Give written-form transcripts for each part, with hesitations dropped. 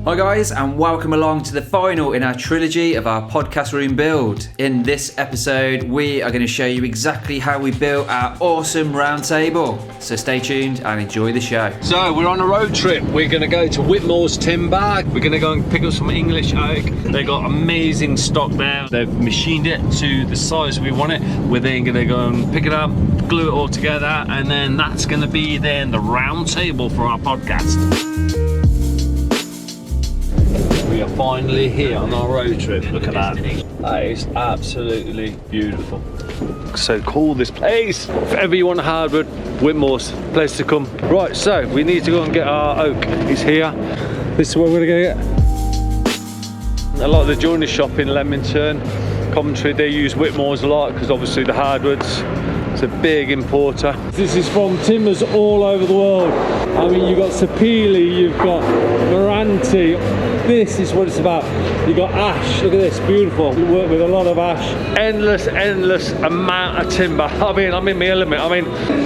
Hi guys, and welcome along to the final in our trilogy of our podcast room build. In this episode, we are going to show you exactly how we built our awesome round table. So stay tuned and enjoy the show. So we're on a road trip. We're going to go to Whitmore's Timber. We're going to go and pick up some English oak. They got amazing stock there. They've machined it to the size we want it. We're then going to go and pick it up, glue it all together, and then that's going to be then the round table for our podcast. We are finally here on our road trip. Look at that. That is absolutely beautiful. So cool, this place. If ever you want a hardwood, Whitmore's place to come. Right, so we need to go and get our oak. It's here. This is where we're gonna get. A lot of the joinery shop in Leamington, Coventry, they use Whitmore's a lot because obviously the hardwoods. It's a big importer. This is from timbers all over the world. I mean, you've got Sapele, you've got Meranti. This is what it's about. You've got ash. Look at this, beautiful. We work with a lot of ash. Endless amount of timber. I mean, I'm in my element. I mean,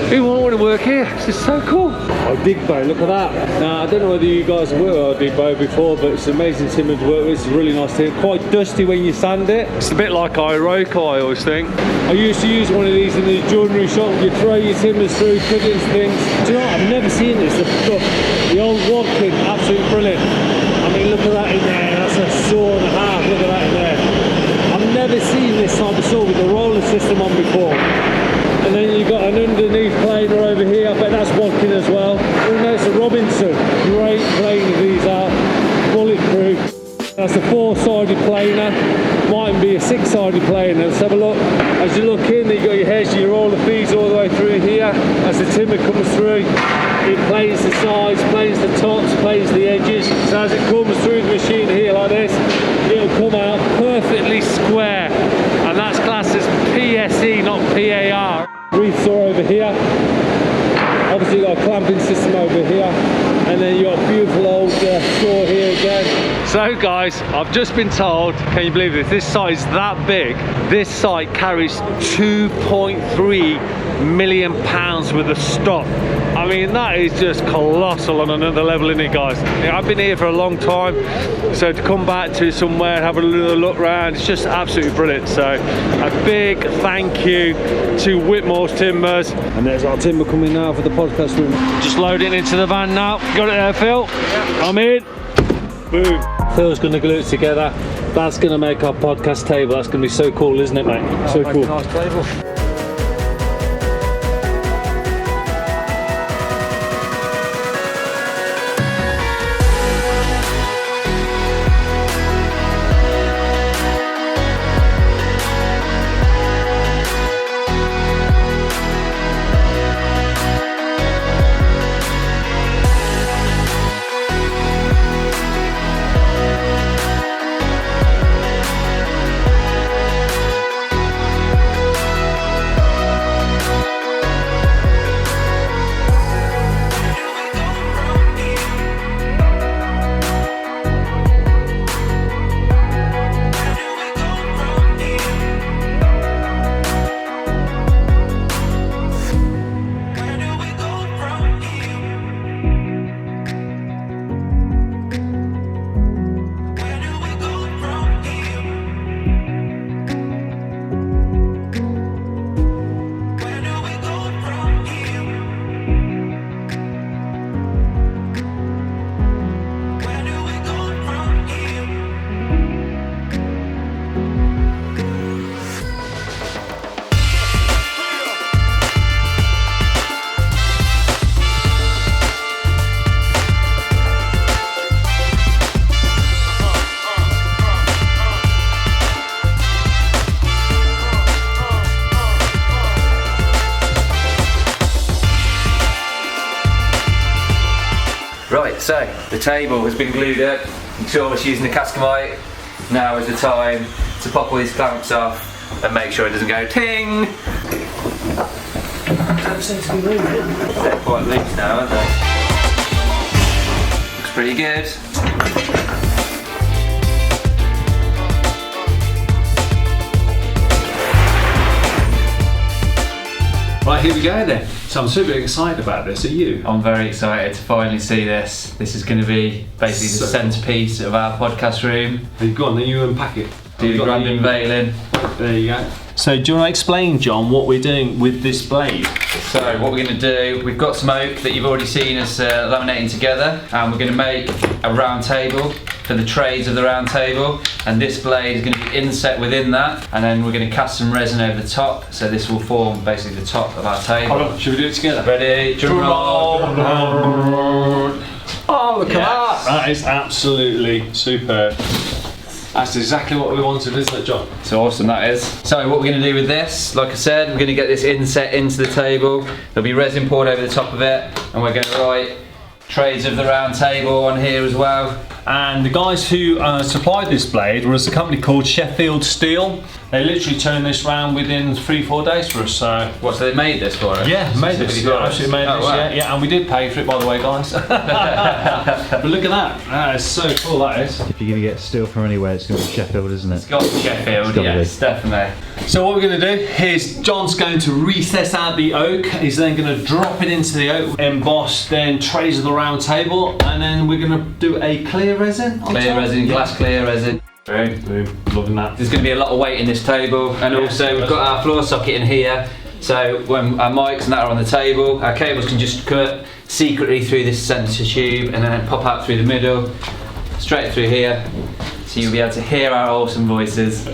who wouldn't want to work here? This is so cool. Oh, Digbo, look at that. Now, I don't know whether you guys have worked on Digbo before, but it's amazing timber to work with. It's really nice to quite dusty when you sand it. It's a bit like Iroquois, I always think. I used to use one of these in the joinery shop. You throw your timbers through, put it into things. Do you know what? I've never seen this. The old Wadkin, absolutely brilliant. I mean, look at that in there. That's a saw and a half. Look at that in there. I've never seen this type of saw with the roller system on before. And then you've got an underneath planer over here. I bet that's Wadkin as well. Oh no, it's a Robinson. Great planer these are. Bulletproof. That's a 4-sided planer. Might be a 6-sided planer. Let's have a look. As you look in, you've got your hedge, your roller feeds all the way through here. As the timber comes through, it planes the sides, planes the tops, planes the edges. So as it comes through the machine here like this, it'll come out perfectly square. And that's classed as PSE, not PAR. Reef saw over here. Obviously you've got a clamping system over here. And then you've got a beautiful old saw here again. So guys, I've just been told, can you believe this site is that big. This site carries £2.3 million worth of stock. I mean, that is just colossal on another level, isn't it, guys? I've been here for a long time, so to come back to somewhere and have a little look around, it's just absolutely brilliant. So a big thank you to Whitmore's Timbers. And there's our timber coming now for the podcast room. Just loading into the van now. Got it there, Phil? Yeah. I'm in. Boom. Phil's going to glue it together. That's going to make our podcast table. That's going to be so cool, isn't it, mate? So cool. Nice table. Right, so the table has been glued up. I'm sure it's using the Cascamite. Now is the time to pop all these clamps off and make sure it doesn't go ting. They're quite loose now, aren't they? Looks pretty good. Right, here we go then. So I'm super excited about this. Are you? I'm very excited to finally see this. This is going to be basically the centrepiece of our podcast room. Go on, then you unpack it. Do the grand unveiling. There you go. So do you want to explain, John, what we're doing with this blade? So what we're going to do, we've got some oak that you've already seen us laminating together, and we're going to make a round table for the trades of the round table, and this blade is going to be inset within that, and then we're going to cast some resin over the top, so this will form basically the top of our table. Hold on, should we do it together? Ready? Drum roll. Oh, look at that! That is absolutely superb. That's exactly what we wanted, isn't it, John? It's awesome, that is. So what we're going to do with this, like I said, we're going to get this inset into the table. There'll be resin poured over the top of it, and we're going to write trades of the round table on here as well. And the guys who supplied this blade was a company called Sheffield Steel. They literally turned this round within 3-4 days for us. So what? So they made this for us? Yeah, made this. For us? Absolutely made this. Wow. Yeah, and we did pay for it, by the way, guys. But look at that. That is so cool. That is. If you're going to get steel from anywhere, it's going to be Sheffield, isn't it? It's got to be Sheffield. Yes, definitely. So what we're going to do is John's going to recess out the oak. He's then going to drop it into the oak, emboss, then trays of the round table, and then we're going to do a clear resin. Clear resin, glass clear resin. Boom, boom, loving that. There's going to be a lot of weight in this table, and also we've got our floor socket in here, so when our mics and that are on the table, our cables can just cut secretly through this centre tube and then pop out through the middle, straight through here, so you'll be able to hear our awesome voices.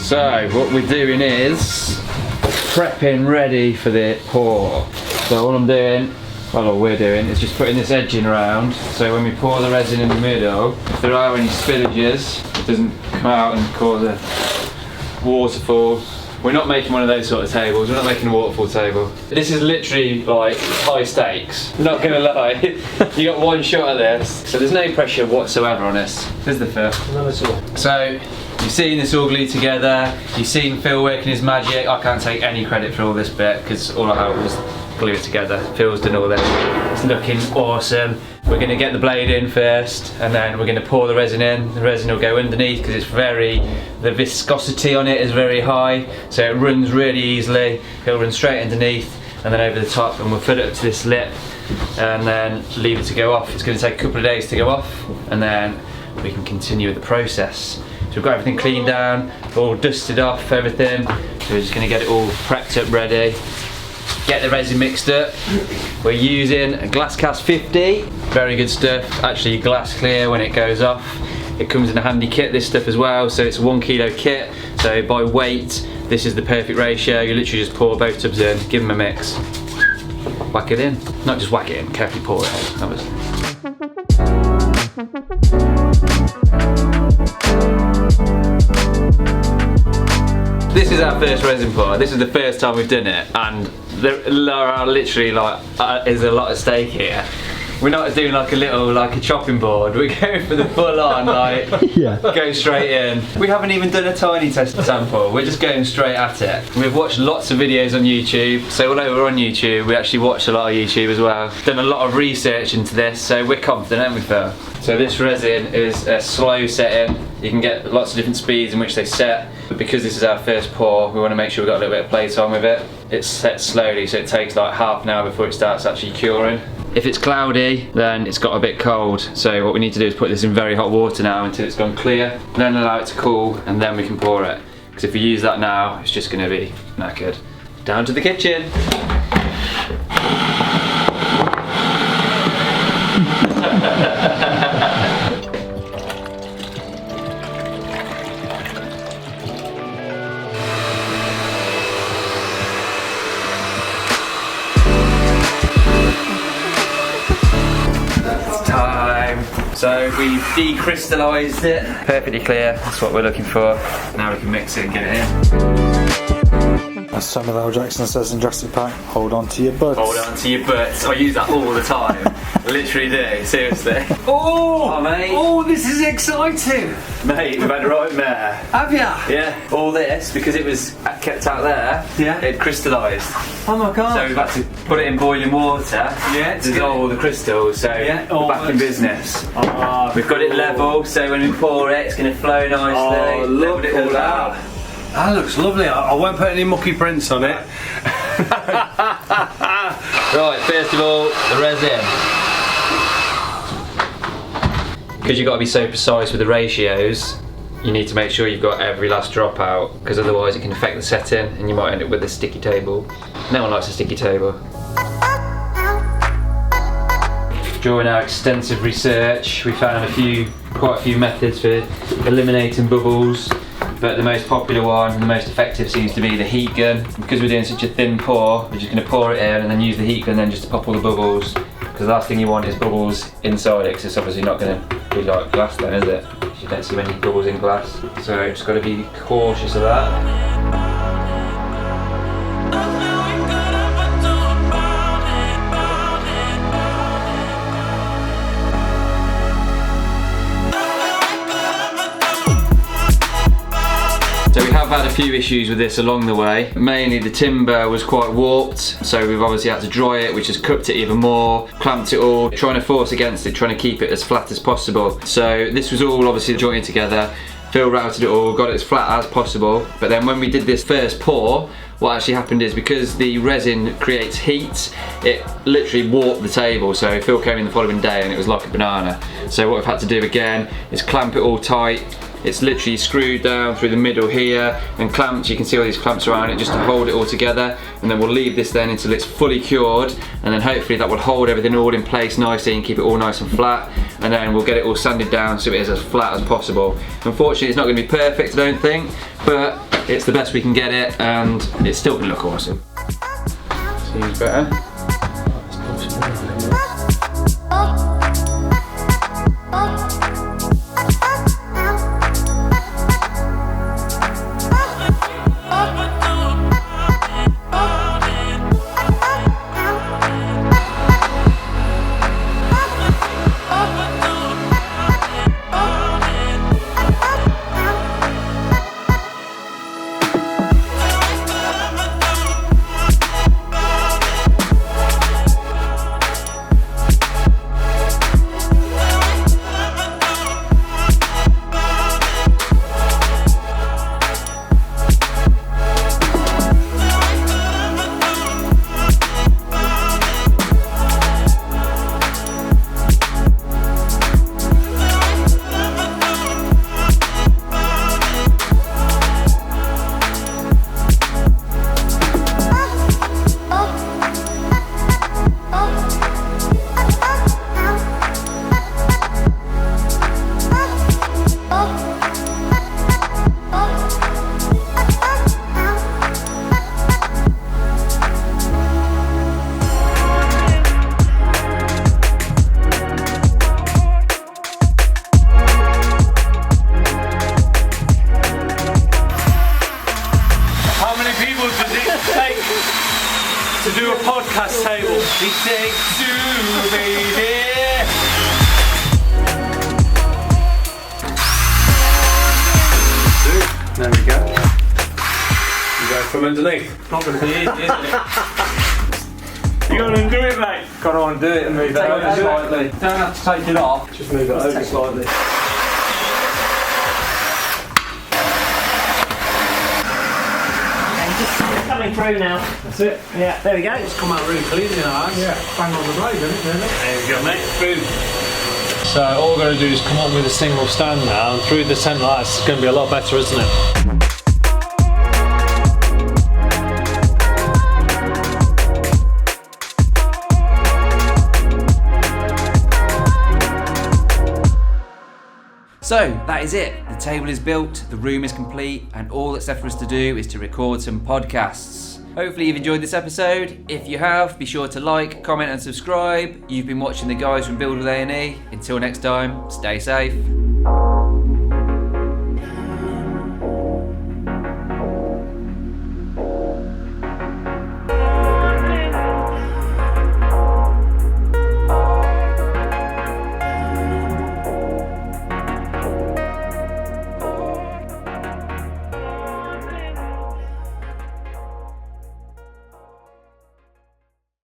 So what we're doing is prepping ready for the pour. So what I'm doing, well what we're doing, is just putting this edging around, so when we pour the resin in the middle, if there are any spillages, it doesn't come out and cause a waterfall. We're not making one of those sort of tables, we're not making a waterfall table. This is literally like high stakes, not gonna lie. You got one shot at this, so there's no pressure whatsoever on this. This is the first. No, at all. So, you've seen this all glued together, you've seen Phil working his magic. I can't take any credit for all this bit because all I had was glue it together. Phil's done all this. It's looking awesome. We're going to get the blade in first, and then we're going to pour the resin in. The resin will go underneath because the viscosity on it is very high, so it runs really easily. It'll run straight underneath and then over the top, and we'll fill it up to this lip and then leave it to go off. It's going to take a couple of days to go off, and then we can continue with the process. So we've got everything cleaned down, all dusted off, everything. So we're just going to get it all prepped up ready. Get the resin mixed up. We're using a GlassCast 50, very good stuff. Actually glass clear when it goes off. It comes in a handy kit, this stuff as well, so it's a 1 kilo kit. So by weight, this is the perfect ratio. You literally just pour both tubs in, give them a mix, whack it in. Not just whack it in, carefully pour it in. That was... This is our first resin pour. This is the first time we've done it, and there are literally is a lot at stake here. We're not doing like a chopping board. We're going for the full on, go straight in. We haven't even done a tiny test sample. We're just going straight at it. We've watched lots of videos on YouTube. So although we're on YouTube, we actually watch a lot of YouTube as well. Done a lot of research into this, so we're confident, aren't we, Phil? So this resin is a slow setting. You can get lots of different speeds in which they set. But because this is our first pour, we want to make sure we've got a little bit of playtime with it. It's set slowly, so it takes like half an hour before it starts actually curing. If it's cloudy, then it's got a bit cold. So what we need to do is put this in very hot water now until it's gone clear, then allow it to cool, and then we can pour it. Because if we use that now, it's just going to be knackered. Down to the kitchen. So we've decrystallised it, perfectly clear, that's what we're looking for. Now we can mix it and get it in. As Samuel L. Jackson says in Jurassic Park, hold on to your butts. Hold on to your butts. I use that all the time. Literally do, seriously. Oh, mate. Oh, this is exciting. Mate, we've had a right mare. Have ya? Yeah, all this, because it was kept out there, yeah, it crystallised. Oh my god. So we've had to put it in boiling water, yeah, to dissolve all the crystals, so yeah, we're back in business. Oh, we've got it level, so when we pour it, it's going to flow nicely. Oh, look it at all that. out. That looks lovely. I won't put any mucky prints on it. Right, first of all, the resin. Because you've got to be so precise with the ratios, you need to make sure you've got every last drop out, because otherwise it can affect the setting and you might end up with a sticky table. No one likes a sticky table. During our extensive research, we found quite a few methods for eliminating bubbles, but the most popular one, the most effective, seems to be the heat gun. Because we're doing such a thin pour, we're just going to pour it in and then use the heat gun then just to pop all the bubbles. Because the last thing you want is bubbles inside it, because it's obviously not going to be like glass then, is it? You don't see many bubbles in glass. So just got to be cautious of that. So we have had a few issues with this along the way. Mainly the timber was quite warped, so we've obviously had to dry it, which has cooked it even more, clamped it all, trying to force against it, trying to keep it as flat as possible. So this was all obviously jointed together. Phil routed it all, got it as flat as possible. But then when we did this first pour, what actually happened is, because the resin creates heat, it literally warped the table. So Phil came in the following day and it was like a banana. So what we've had to do again is clamp it all tight. It's literally screwed down through the middle here and clamped. You can see all these clamps around it just to hold it all together, and then we'll leave this then until it's fully cured, and then hopefully that will hold everything all in place nicely and keep it all nice and flat, and then we'll get it all sanded down so it is as flat as possible. Unfortunately it's not going to be perfect, I don't think, but it's the best we can get it, and it's still going to look awesome. Seems better. To do a podcast table. It takes two, baby. There we go. You go from underneath. Not going to be easy, isn't it? You got to undo it, mate. Got to undo it and move it over slightly. Don't have to take it off. Just move it over slightly. coming through now. That's it. Yeah, there we go. It's come out really clean, you know. Yeah, bang on the blade, isn't it, really? There you go, mate. Boom. So all we're going to do is come up with a single stand now, and through the centre lights, it's going to be a lot better, isn't it? So that is it. The table is built, the room is complete, and all that's left for us to do is to record some podcasts. Hopefully you've enjoyed this episode. If you have, be sure to like, comment and subscribe. You've been watching the guys from Build with A&E. Until next time, stay safe.